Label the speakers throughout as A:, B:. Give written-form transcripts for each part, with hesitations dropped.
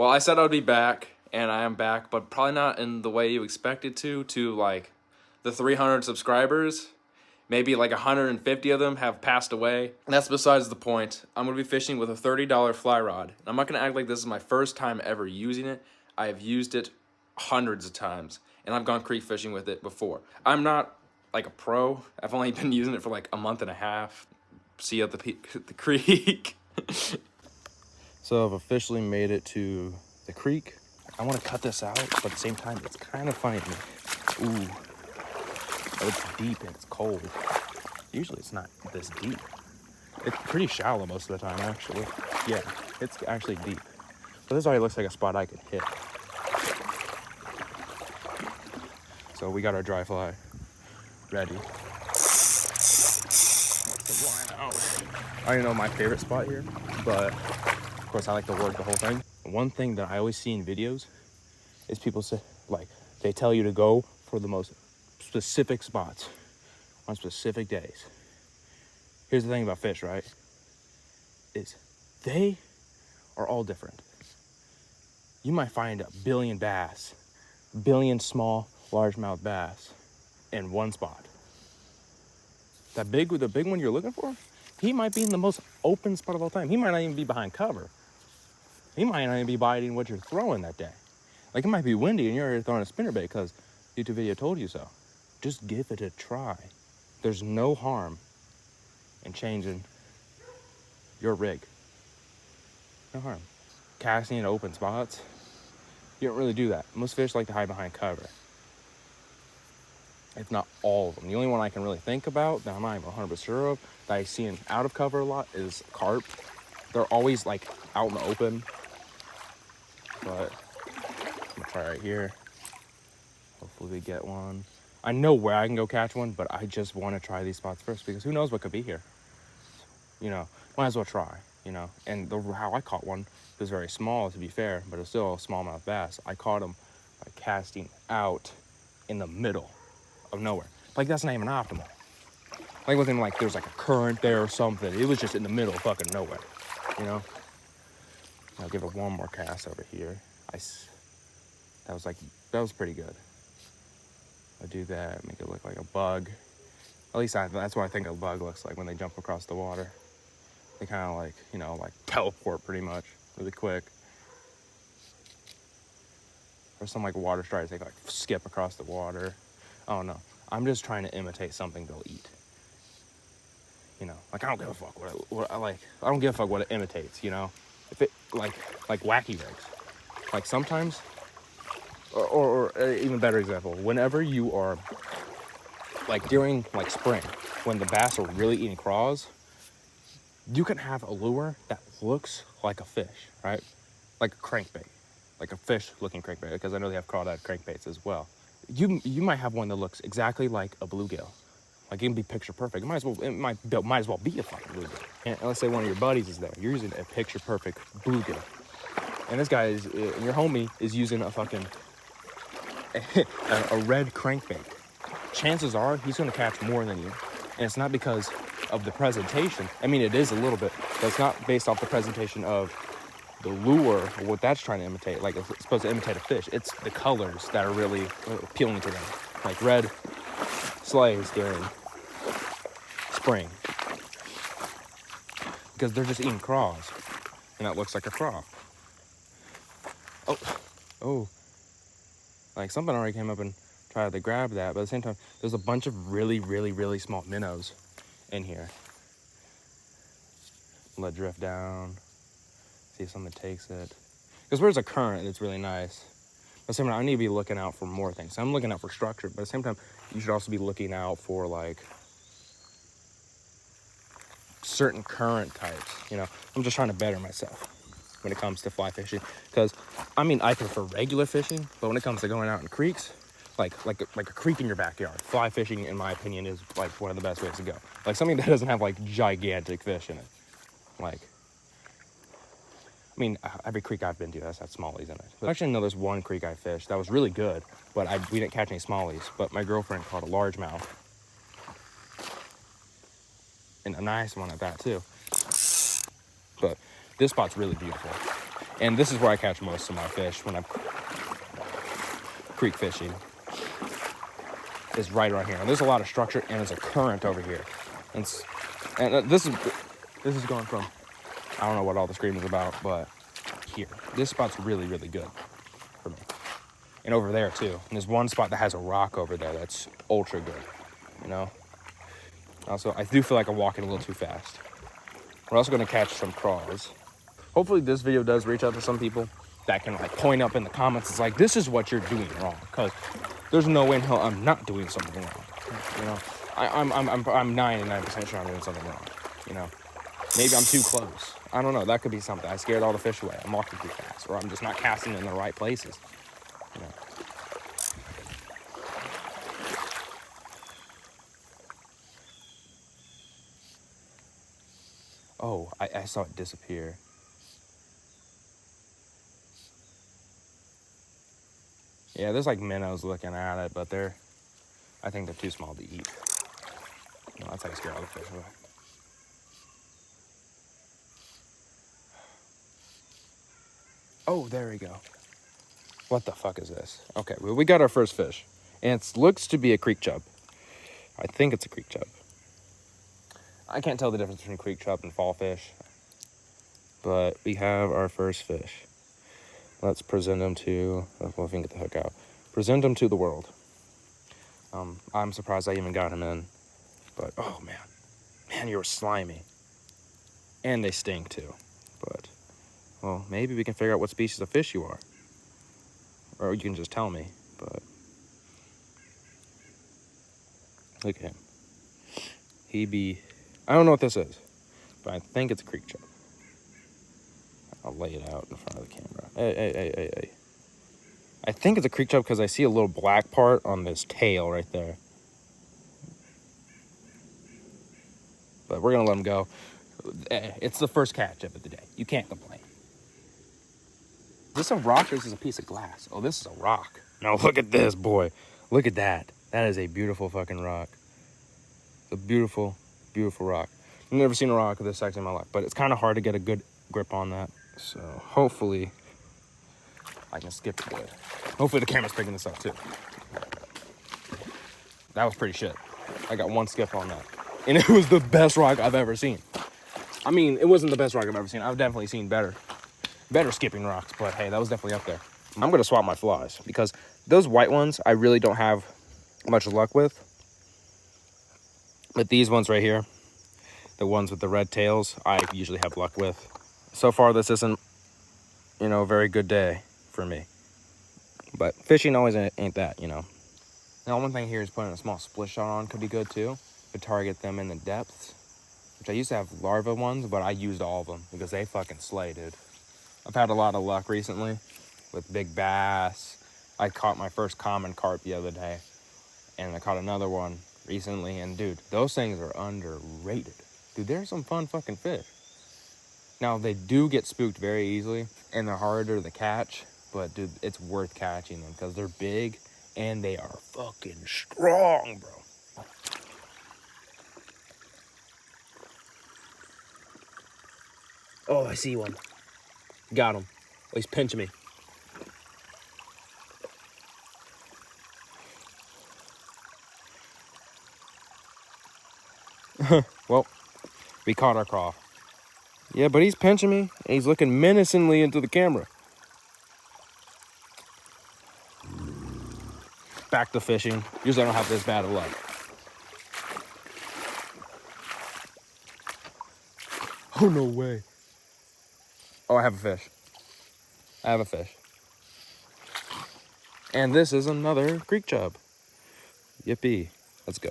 A: Well, I said I'd be back, and I am back, but probably not in the way you expected to like the 300 subscribers. Maybe like 150 of them have passed away. That's besides the point. I'm going to be fishing with a $30 fly rod. I'm not going to act like this is my first time ever using it. I have used it hundreds of times, and I've gone creek fishing with it before. I'm not like a pro. I've only been using it for like a month and a half. See you at the creek. So I've officially made it to the creek. I want to cut this out, but at the same time, it's kind of funny to me. Ooh. Oh, it's deep and it's cold. Usually it's not this deep. It's pretty shallow most of the time, actually. Yeah, it's actually deep. But this already looks like a spot I could hit. So we got our dry fly ready. I don't even know my favorite spot here, but of course I like to work the whole thing. One thing that I always see in videos is people say, like, they tell you to go for the most specific spots on specific days. Here's the thing about fish, right? Is they are all different. You might find a billion bass, billion small, largemouth bass in one spot. The big one you're looking for, he might be in the most open spot of all time. He might not even be behind cover. He might not even be biting what you're throwing that day. Like, it might be windy and you're already throwing a spinnerbait because YouTube video told you so. Just give it a try. There's no harm in changing your rig. No harm. Casting in open spots, you don't really do that. Most fish like to hide behind cover. If not all of them. The only one I can really think about that I'm not even 100% sure of, that I see in out of cover a lot, is carp. They're always like out in the open. But I'm gonna try right here. Hopefully we get one. I know where I can go catch one, but I just want to try these spots first because who knows what could be here. You know, might as well try, you know. And how I caught one was very small, to be fair, but it's still a smallmouth bass. I caught him by casting out in the middle of nowhere. Like, that's not even optimal. Like, it wasn't like there's like a current there or something. It was just in the middle of fucking nowhere, you know. I'll give it one more cast over here. That was pretty good. I'll do that, make it look like a bug. At least that's what I think a bug looks like when they jump across the water. They kind of like, you know, like teleport pretty much, really quick. Or some like water strides, they like skip across the water. I don't know. I'm just trying to imitate something they'll eat. You know, like, I don't give a fuck what I don't give a fuck what it imitates, you know? If it, like wacky rigs. Like, sometimes, or even better example, whenever you are, like, during, like, spring, when the bass are really eating craws, you can have a lure that looks like a fish, right? Like a crankbait, like a fish-looking crankbait, because I know they have crawdad crankbaits as well. You might have one that looks exactly like a bluegill. Like, it can be picture perfect. It might as well be a fucking bluegill. And let's say one of your buddies is there. You're using a picture perfect bluegill. And this guy and your homie is using a fucking, a red crankbait. Chances are he's going to catch more than you. And it's not because of the presentation. I mean, it is a little bit, but it's not based off the presentation of the lure or what that's trying to imitate. Like, it's supposed to imitate a fish. It's the colors that are really appealing to them. Like red slays during spring. Because they're just eating craws. And that looks like a craw. Oh. Like, something already came up and tried to grab that. But at the same time, there's a bunch of really, really, really small minnows in here. Let it drift down. See if something takes it. Because where's a current, it's really nice. But at the same time, I need to be looking out for more things. I'm looking out for structure, but at the same time, you should also be looking out for, like, certain current types, you know. I'm just trying to better myself when it comes to fly fishing. Because, I mean, I prefer regular fishing, but when it comes to going out in creeks, like a creek in your backyard, fly fishing, in my opinion, is, like, one of the best ways to go. Like, something that doesn't have, like, gigantic fish in it. Like, I mean, every creek I've been to has had smallies in it. But actually, no, there's one creek I fished that was really good, but we didn't catch any smallies. But my girlfriend caught a largemouth. And a nice one at that, too. But this spot's really beautiful. And this is where I catch most of my fish when I'm creek fishing. Is right around here. And there's a lot of structure, and there's a current over here. And this is going from, I don't know what all the screaming is about, but here. This spot's really, really good for me. And over there too. And there's one spot that has a rock over there that's ultra good, you know? Also, I do feel like I'm walking a little too fast. We're also gonna catch some craws. Hopefully this video does reach out to some people that can like point up in the comments. It's like, this is what you're doing wrong. Because there's no way in hell I'm not doing something wrong. You know, I'm 99% sure I'm doing something wrong. You know, maybe I'm too close. I don't know. That could be something. I scared all the fish away. I'm walking too fast, or I'm just not casting in the right places. You know. Oh, I saw it disappear. Yeah, there's like minnows looking at it, but I think they're too small to eat. No, that's how you scare all the fish away. Oh, there we go. What the fuck is this? Okay, well, we got our first fish. And it looks to be a creek chub. I think it's a creek chub. I can't tell the difference between creek chub and fall fish. But we have our first fish. Let's present him to, well, if we can get the hook out. Present him to the world. I'm surprised I even got him in. But, oh man. Man, you're slimy. And they stink too. But, well, maybe we can figure out what species of fish you are. Or you can just tell me, but. Look at him. I don't know what this is, but I think it's a creek chub. I'll lay it out in front of the camera. Hey. I think it's a creek chub because I see a little black part on this tail right there. But we're gonna let him go. It's the first catch of the day. You can't complain. Is this a rock or is this a piece of glass? Oh, this is a rock. Now look at this, boy. Look at that. That is a beautiful fucking rock. A beautiful, beautiful rock. I've never seen a rock of this size in my life, but it's kind of hard to get a good grip on that. So hopefully I can skip it good. Hopefully the camera's picking this up too. That was pretty shit. I got one skip on that. And it was the best rock I've ever seen. I mean, it wasn't the best rock I've ever seen. I've definitely seen better skipping rocks, but hey, that was definitely up there. I'm gonna swap my flies because those white ones I really don't have much luck with. But these ones right here, the ones with the red tails, I usually have luck with. So far, this isn't, a very good day for me. But fishing always ain't that, Now, one thing here is putting a small split shot on could be good too, to target them in the depths. Which I used to have larva ones, but I used all of them because they fucking slay, dude. I've had a lot of luck recently with big bass. I caught my first common carp the other day, and I caught another one recently, and dude, those things are underrated. Dude, they're some fun fucking fish. Now, they do get spooked very easily, and they're harder to catch, but dude, it's worth catching them because they're big, and they are fucking strong, bro. Oh, I see one. Got him. Oh, he's pinching me. Well, we caught our craw. Yeah, but he's pinching me, and he's looking menacingly into the camera. Back to fishing. Usually I don't have this bad of luck. Oh, no way. Oh, I have a fish. I have a fish. And this is another creek chub. Yippee. Let's go.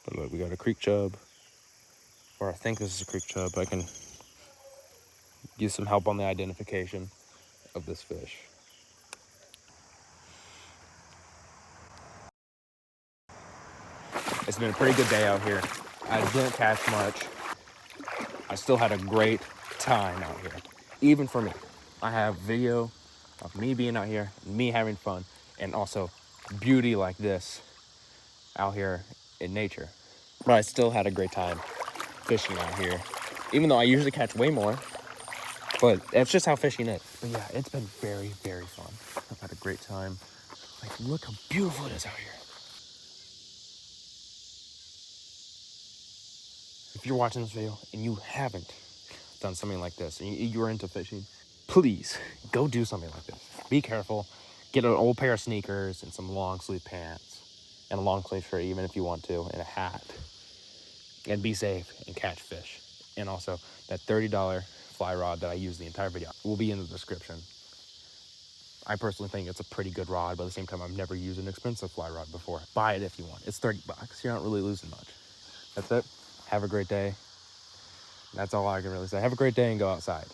A: But look, we got a creek chub. Or I think this is a creek chub. I can use some help on the identification of this fish. It's been a pretty good day out here. I didn't catch much. I still had a great time out here. Even for me. I have video of me being out here, me having fun, and also beauty like this out here in nature. But I still had a great time fishing out here, even though I usually catch way more. But that's just how fishing is. But yeah, it's been very, very fun. I've had a great time. Like, look how beautiful it is out here. If you're watching this video and you haven't done something like this and you're into fishing, please go do something like this. Be careful. Get an old pair of sneakers and some long sleeve pants and a long sleeve shirt, even if you want to, and a hat. And be safe and catch fish. And also, that $30 fly rod that I used the entire video will be in the description. I personally think it's a pretty good rod, but at the same time, I've never used an expensive fly rod before. Buy it if you want. It's $30. You're not really losing much. That's it. Have a great day. That's all I can really say. Have a great day and go outside.